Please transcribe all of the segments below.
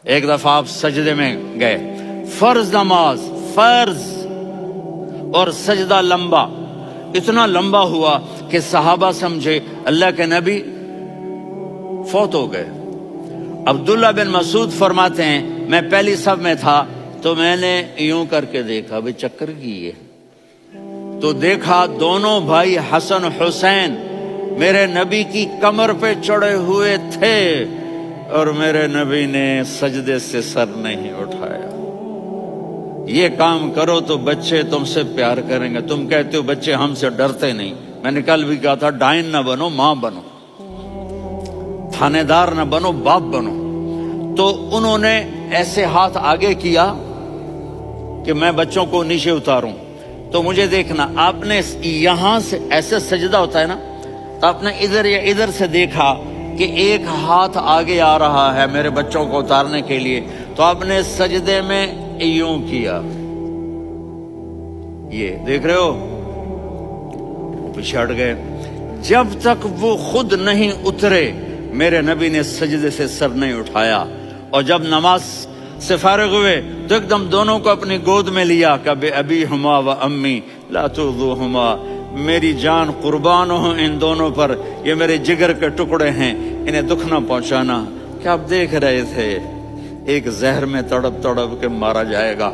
ایک دفعہ آپ سجدے میں گئے، فرض نماز، فرض، اور سجدہ لمبا، اتنا لمبا ہوا کہ صحابہ سمجھے اللہ کے نبی فوت ہو گئے۔ عبداللہ بن مسعود فرماتے ہیں میں پہلی صف میں تھا تو میں نے یوں کر کے دیکھا، بھئی چکر کی ہے، تو دیکھا دونوں بھائی حسن حسین میرے نبی کی کمر پہ چڑھے ہوئے تھے اور میرے نبی نے سجدے سے سر نہیں اٹھایا۔ یہ کام کرو تو بچے تم سے پیار کریں گے۔ تم کہتے ہو بچے ہم سے ڈرتے نہیں، میں نے کل بھی کہا تھا ڈائن نہ بنو، ماں بنو، تھانے دار نہ بنو، باپ بنو۔ تو انہوں نے ایسے ہاتھ آگے کیا کہ میں بچوں کو نیچے اتاروں، تو مجھے دیکھنا، آپ نے یہاں سے ایسے سجدہ ہوتا ہے نا، تو آپ نے ادھر یا ادھر سے دیکھا کہ ایک ہاتھ آگے آ رہا ہے میرے بچوں کو اتارنے کے لیے، تو آپ نے سجدے میں یوں کیا، یہ دیکھ رہے ہو، پیچھے ہٹ گئے۔ جب تک وہ خود نہیں اترے میرے نبی نے سجدے سے سر نہیں اٹھایا، اور جب نماز سے فارغ ہوئے تو ایک دم دونوں کو اپنی گود میں لیا کہ ابی ہما و امی لا تؤذوہما، میری جان قربان ہو ان دونوں پر، یہ میرے جگر کے ٹکڑے ہیں، انہیں دکھ نہ پہنچانا۔ کیا آپ دیکھ رہے تھے ایک زہر میں تڑپ تڑپ کے مارا جائے گا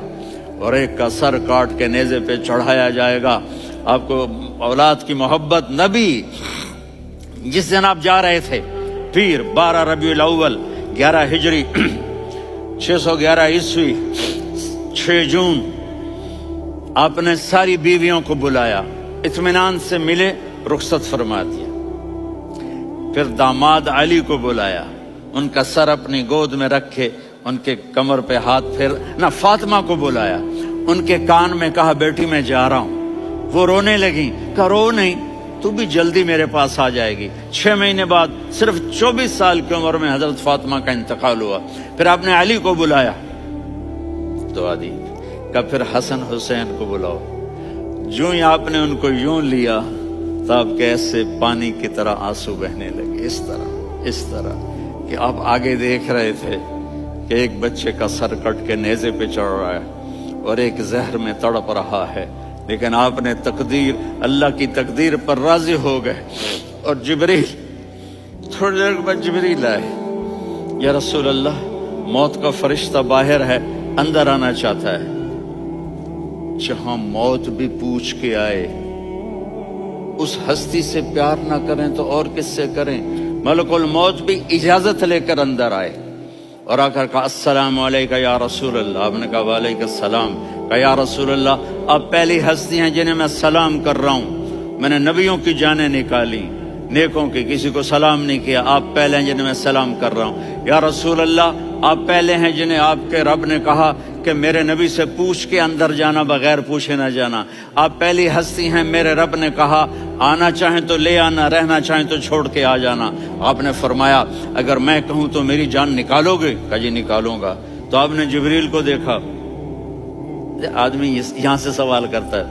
اور ایک کا سر کاٹ کے نیزے پہ چڑھایا جائے گا۔ آپ کو اولاد کی محبت، نبی جس دن آپ جا رہے تھے پیر 12 ربیع الاول 11 ہجری 611 عیسوی 6 جون، آپ نے ساری بیویوں کو بلایا، اطمینان سے ملے، رخصت فرما دیا۔ پھر داماد علی کو بلایا، ان کا سر اپنی گود میں رکھے، ان کے کمر پہ ہاتھ پھر نہ، فاطمہ کو بلایا، ان کے کان میں کہا بیٹی میں جا رہا ہوں۔ وہ رونے لگیں، کہا رو نہیں، تو بھی جلدی میرے پاس آ جائے گی۔ 6 مہینے بعد صرف 24 سال کی عمر میں حضرت فاطمہ کا انتقال ہوا۔ پھر آپ نے علی کو بلایا، دعا دی، کہا پھر حسن حسین کو بلاؤ۔ جو ہی آپ نے ان کو یوں لیا تو آپ کے ایسے پانی کی طرح آنسو بہنے لگے، اس طرح کہ آپ آگے دیکھ رہے تھے کہ ایک بچے کا سر کٹ کے نیزے پہ چڑھ رہا ہے اور ایک زہر میں تڑپ رہا ہے، لیکن آپ نے تقدیر، اللہ کی تقدیر پر راضی ہو گئے۔ اور جبریل، تھوڑی دیر بعد جبریل آئے، یا رسول اللہ موت کا فرشتہ باہر ہے، اندر آنا چاہتا ہے۔ جہاں موت بھی پوچھ کے آئے، اس ہستی سے پیار نہ کریں تو اور کس سے کریں؟ ملک الموت بھی اجازت لے کر اندر آئے اور آ کر کہا السلام علیکہ یا رسول اللہ۔ آپ نے کہا وعلیکم السلام۔ کہا یا رسول اللہ آپ پہلی ہستی ہیں جنہیں میں سلام کر رہا ہوں، میں نے نبیوں کی جانیں نکالی، نیکوں کی، کسی کو سلام نہیں کیا، آپ پہلے ہیں جنہیں میں سلام کر رہا ہوں۔ یا رسول اللہ آپ پہلے ہیں جنہیں آپ کے رب نے کہا کہ میرے نبی سے پوچھ کے اندر جانا، بغیر پوچھے نہ جانا۔ آپ پہلی ہستی ہیں، میرے رب نے کہا آنا چاہیں تو لے آنا، رہنا چاہیں تو چھوڑ کے آ جانا۔ آپ نے فرمایا اگر میں کہوں تو میری جان نکالو گے؟ کہا جی نکالوں گا۔ تو آپ نے جبریل کو دیکھا، آدمی یہاں سے سوال کرتا ہے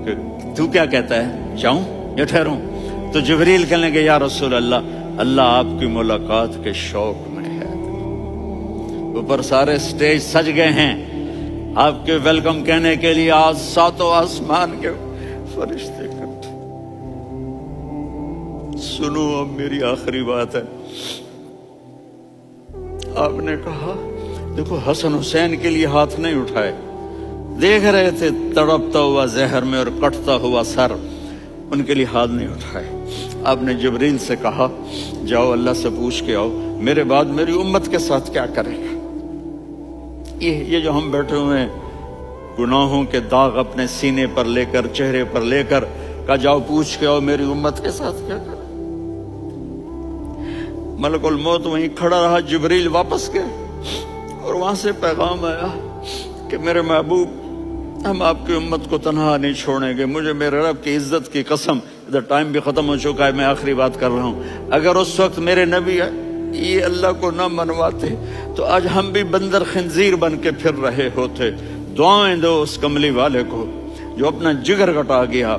کہ تو کیا کہتا ہے، جاؤں یا ٹھہروں؟ تو جبریل کہنے لگے یا رسول اللہ، اللہ آپ کی ملاقات کے شوق میں ہے۔ اوپر سارے سٹیج سج گئے ہیں آپ کے ویلکم کہنے کے لیے، آج 7 آسمان کے فرشتے اکٹھے۔ سنو اب میری آخری بات ہے۔ آپ نے کہا دیکھو حسن حسین کے لیے ہاتھ نہیں اٹھائے، دیکھ رہے تھے تڑپتا ہوا زہر میں اور کٹتا ہوا سر، ان کے لیے ہاتھ نہیں اٹھائے۔ آپ نے جبریل سے کہا جاؤ اللہ سے پوچھ کے آؤ میرے بعد میری امت کے ساتھ کیا کرے گا۔ یہ جو ہم بیٹھے ہوئے ہیں گناہوں کے داغ اپنے سینے پر لے کر، چہرے پر لے کر، کہا جاؤ پوچھ کے آؤ میری امت کے ساتھ کیا کرے۔ ملک الموت وہیں کھڑا رہا، جبریل واپس گئے اور وہاں سے پیغام آیا کہ میرے محبوب ہم آپ کی امت کو تنہا نہیں چھوڑیں گے، مجھے میرے رب کی عزت کی قسم، ادھر ٹائم بھی ختم ہو چکا ہے، میں آخری بات کر رہا ہوں، اگر اس وقت میرے نبی یہ اللہ کو نہ منواتے تو آج ہم بھی بندر خنزیر بن کے پھر رہے ہوتے۔ دعائیں دو اس کملی والے کو جو اپنا جگر کٹا گیا۔